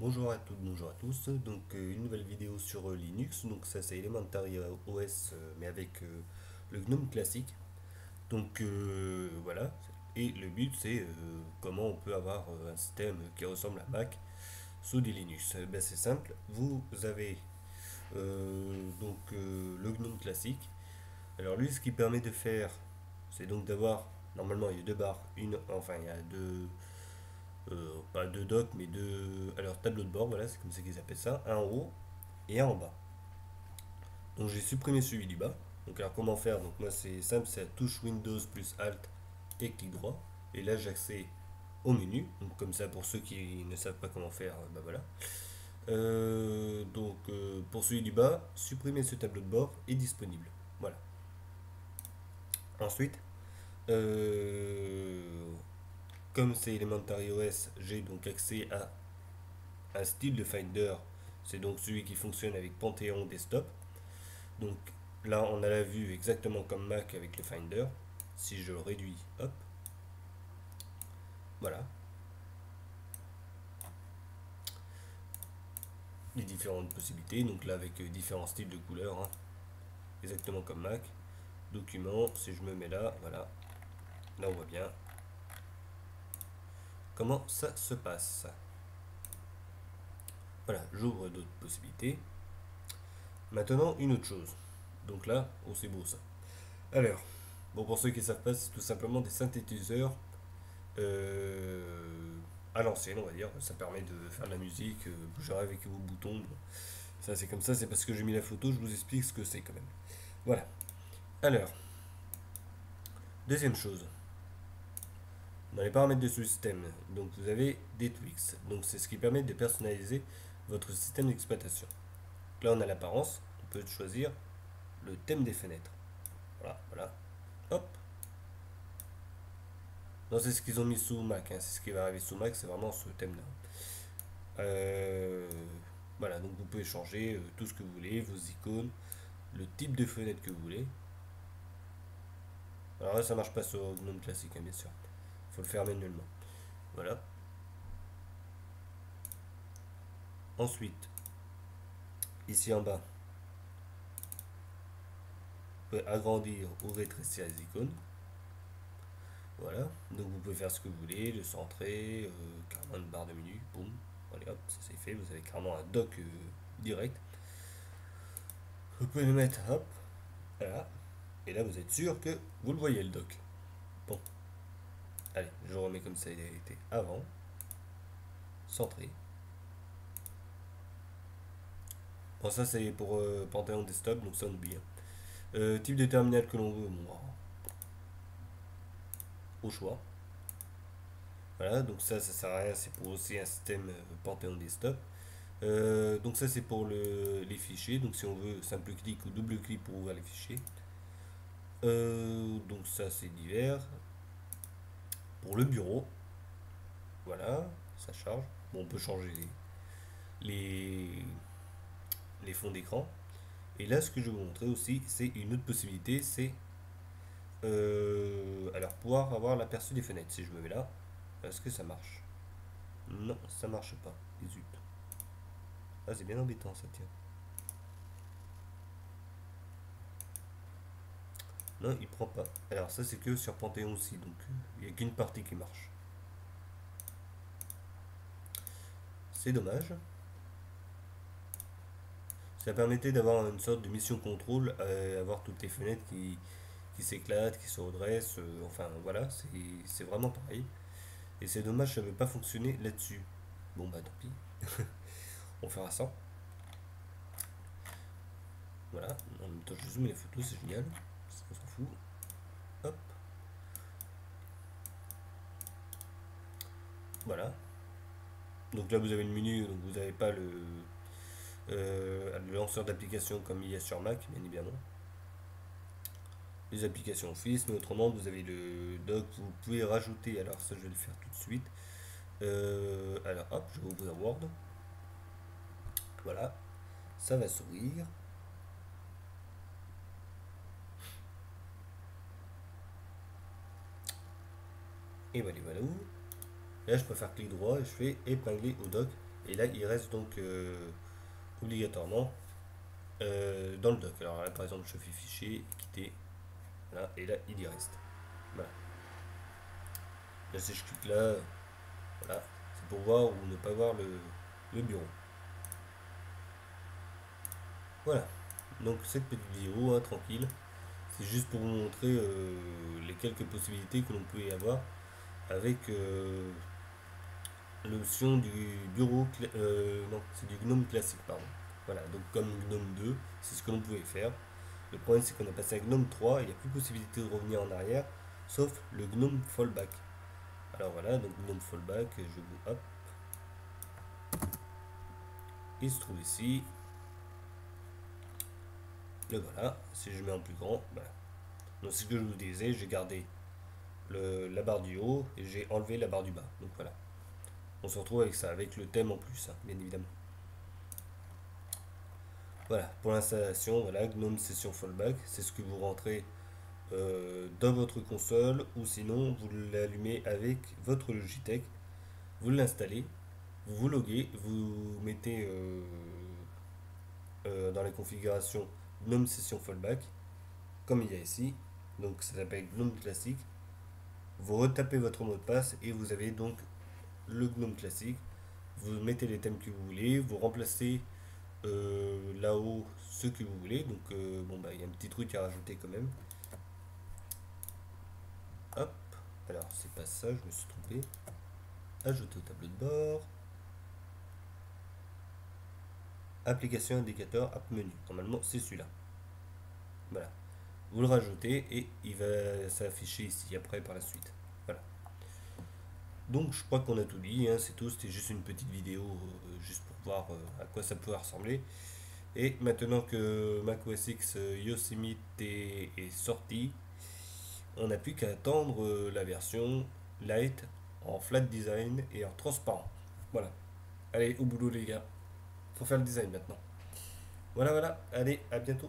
Bonjour à toutes, bonjour à tous. Donc une nouvelle vidéo sur Linux. Donc ça c'est Elementary OS mais avec le GNOME classique. Donc voilà. Et le but c'est comment on peut avoir un système qui ressemble à Mac sous du Linux. Ben, c'est simple. Vous avez le GNOME classique. Alors lui ce qui permet de faire c'est donc d'avoir normalement il y a deux barres, il y a deux pas deux docks, mais deux. Alors, tableau de bord, voilà, c'est comme ça qu'ils appellent ça. Un en haut et un en bas. Donc, j'ai supprimé celui du bas. Donc, alors, comment faire? Donc, moi, c'est simple, c'est la touche Windows plus Alt et clic droit. Et là, j'ai accès au menu. Donc, comme ça, pour ceux qui ne savent pas comment faire, bah voilà. Pour celui du bas, supprimer ce tableau de bord est disponible. Voilà. Ensuite, euh, comme c'est Elementary OS, j'ai donc accès à un style de Finder, c'est donc celui qui fonctionne avec Panthéon Desktop. Donc là, on a la vue exactement comme Mac avec le Finder. Si je le réduis, hop, voilà, les différentes possibilités. Donc là, avec différents styles de couleurs, hein, exactement comme Mac. Document, si je me mets là, voilà, là on voit bien comment ça se passe. Voilà, j'ouvre d'autres possibilités. Maintenant, une autre chose. Donc là, oh c'est beau ça. Alors, bon pour ceux qui ne savent pas, c'est tout simplement des synthétiseurs à l'ancienne, on va dire. Ça permet de faire de la musique, bouger avec vos boutons. Ça, c'est comme ça, c'est parce que j'ai mis la photo, je vous explique ce que c'est quand même. Voilà. Alors, deuxième chose, dans les paramètres de ce système, donc vous avez des tweaks. Donc, c'est ce qui permet de personnaliser votre système d'exploitation. Là, on a l'apparence, on peut choisir le thème des fenêtres. Voilà, voilà. Hop. Non, c'est ce qu'ils ont mis sous Mac, hein. C'est ce qui va arriver sous Mac, c'est vraiment ce thème-là. Euh, voilà, donc vous pouvez changer tout ce que vous voulez, vos icônes, le type de fenêtre que vous voulez. Alors là, ça marche pas sur GNOME classique, hein, bien sûr. Il faut le faire manuellement. Voilà. Ensuite, ici en bas, vous pouvez agrandir ou rétrécir les icônes. Voilà. Donc vous pouvez faire ce que vous voulez, le centrer, carrément une barre de menu. Boum. Allez hop, ça c'est fait. Vous avez carrément un dock direct. Vous pouvez le mettre, hop, voilà. Et là, vous êtes sûr que vous le voyez le dock. Bon, allez, je remets comme ça il a été avant. Centré. Bon, ça c'est pour Panthéon Desktop, donc ça on oublie, hein. Type de terminal que l'on veut, bon, au choix. Voilà, donc ça sert à rien, c'est pour aussi un système Panthéon Desktop. Donc ça c'est pour les fichiers, donc si on veut simple clic ou double clic pour ouvrir les fichiers. Donc ça c'est divers. Pour le bureau, voilà, ça charge. Bon, on peut changer les, les fonds d'écran. Et là ce que je vais vous montrer aussi, c'est une autre possibilité, c'est alors pouvoir avoir l'aperçu des fenêtres. Si je me mets là, est-ce que ça marche? Non, ça marche pas. Zut. Ah, c'est bien embêtant ça, tiens. Non, il prend pas. Alors ça c'est que sur Panthéon aussi, donc il n'y a qu'une partie qui marche. C'est dommage. Ça permettait d'avoir une sorte de mission contrôle, avoir toutes les fenêtres qui s'éclatent, qui se redressent, enfin voilà, c'est vraiment pareil. Et c'est dommage, ça ne veut pas fonctionner là-dessus. Bon bah tant pis, on fera ça. Voilà, en même temps je zoome les photos, c'est génial, on s'en fout. Hop, voilà. Donc là vous avez le menu, donc vous n'avez pas le lanceur d'applications comme il y a sur Mac, bien évidemment. Les applications Office, mais autrement vous avez le doc, vous pouvez rajouter, alors ça je vais le faire tout de suite. Alors hop, je vais ouvrir Word. Voilà, ça va s'ouvrir. Et voilà, voilà où. Là je peux faire clic droit et je fais épingler au doc. Et là, il reste donc obligatoirement dans le dock. Alors là, par exemple, je fais fichier, quitter, voilà, et là, il y reste. Voilà. Là, si je clique là, voilà, c'est pour voir ou ne pas voir le bureau. Voilà. Donc cette petite vidéo, hein, tranquille, c'est juste pour vous montrer les quelques possibilités que l'on peut y avoir avec l'option du bureau, non, c'est du GNOME classique, pardon. Voilà, donc comme GNOME 2, c'est ce que l'on pouvait faire. Le problème, c'est qu'on a passé à GNOME 3, il n'y a plus possibilité de revenir en arrière, sauf le GNOME Fallback. Alors voilà, donc GNOME Fallback, je vous hop, il se trouve ici. Le voilà, si je mets en plus grand, voilà. Donc c'est ce que je vous disais, j'ai gardé la barre du haut et j'ai enlevé la barre du bas. Donc voilà, on se retrouve avec ça, avec le thème en plus, hein, bien évidemment. Voilà, pour l'installation, voilà, GNOME Session Fallback, c'est ce que vous rentrez dans votre console ou sinon vous l'allumez avec votre Logitech, vous l'installez, vous vous loguez, vous mettez dans les configurations GNOME Session Fallback, comme il y a ici, donc ça s'appelle GNOME classique, vous retapez votre mot de passe et vous avez donc le GNOME classique, vous mettez les thèmes que vous voulez, vous remplacez là-haut ce que vous voulez, donc bon bah il y a un petit truc à rajouter quand même. Hop, alors c'est pas ça, je me suis trompé. Ajouter au tableau de bord. Application indicateur app menu. Normalement c'est celui-là. Voilà. Vous le rajoutez et il va s'afficher ici après par la suite. Voilà. Donc je crois qu'on a tout dit, hein, c'est tout, c'était juste une petite vidéo juste pour voir à quoi ça peut ressembler. Et maintenant que macOS X Yosemite est sorti, on n'a plus qu'à attendre la version light en flat design et en transparent. Voilà. Allez, au boulot les gars. Faut faire le design maintenant. Voilà, voilà. Allez, à bientôt.